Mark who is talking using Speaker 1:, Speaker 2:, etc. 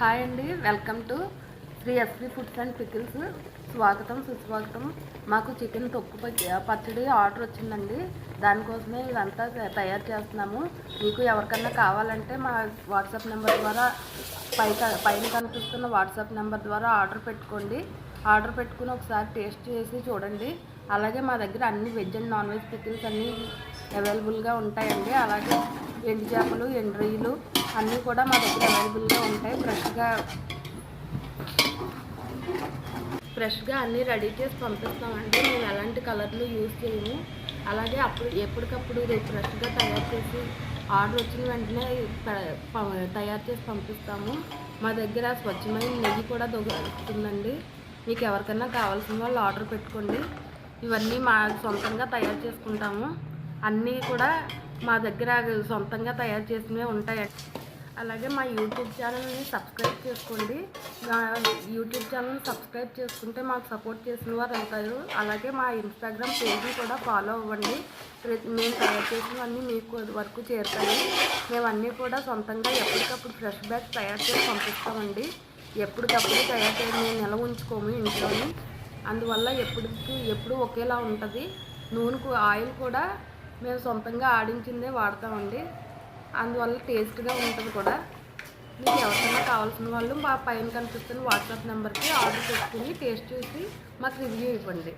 Speaker 1: Hi అండి, welcome to Sri SV foods and pickles. స్వాగతం సుస్వాగతం. మాకు చికెన్ తొక్కు పచ్చడి ఆర్డర్ వచ్చిందండి. దానికోసమే ఇదంతా తయారు చేస్తున్నాము. మీకు ఎవరికన్నా కావాలంటే మా వాట్సాప్ నెంబర్ ద్వారా పైన కనిపిస్తున్న వాట్సాప్ నెంబర్ ద్వారా ఆర్డర్ పెట్టుకోండి. ఆర్డర్ పెట్టుకుని ఒకసారి టేస్ట్ చేసి చూడండి. అలాగే మా దగ్గర అన్ని veg and non veg pickles అన్నీ అవైలబుల్గా ఉంటాయండి. అలాగే ఎండు చేపలు, ఎండు రొయ్యలు అన్నీ కూడా మా దగ్గర అవైలబుల్గా ఉంటాయి. ఫ్రెష్గా అన్నీ రెడీ చేసి పంపిస్తామండి. మేము ఎలాంటి కలర్లు యూజ్ చేయము. అలాగే ఎప్పటికప్పుడు ఫ్రెష్గా తయారు చేసి ఆర్డర్ వచ్చిన వెంటనే తయారు చేసి పంపిస్తాము. మా దగ్గర స్వచ్ఛమైన నెయ్యి కూడా దొరుకుతుందండి. మీకు ఎవరికైనా కావాల్సిన వాళ్ళు ఆర్డర్ పెట్టుకోండి. ఇవన్నీ మా సొంతంగా తయారు చేసుకుంటాము. అన్నీ కూడా మా దగ్గర సొంతంగా తయారు చేసినవి ఉంటాయి. అలాగే మా యూట్యూబ్ ఛానల్ని సబ్స్క్రైబ్ చేసుకోండి. యూట్యూబ్ ఛానల్ని సబ్స్క్రైబ్ చేసుకుంటే మాకు సపోర్ట్ చేసిన వారు అవుతారు. అలాగే మా ఇన్స్టాగ్రామ్ పేజ్ని కూడా ఫాలో అవ్వండి. మేము తయారు చేసినవన్నీ మీకు వరకు చేరుతాయి. మేమన్నీ కూడా సొంతంగా ఎప్పటికప్పుడు ఫ్రెష్ బ్యాగ్స్ తయారు చేసి పంపిస్తామండి. ఎప్పటికప్పుడు తయారు చేసి మేము నిల్వ ఉంచుకోము ఇంట్లోని. అందువల్ల ఎప్పుడు ఒకేలా ఉంటుంది. ఆయిల్ కూడా మేము సొంతంగా ఆడించిందే వాడతామండి. అందువల్ల టేస్ట్గా ఉంటుంది కూడా. మీకు ఎవరికైనా కావాల్సిన వాళ్ళు మా పైన కనిపిస్తున్న వాట్సాప్ నెంబర్కి ఆర్డర్ పెట్టుకుని టేస్ట్ చూసి మాకు రివ్యూ ఇవ్వండి.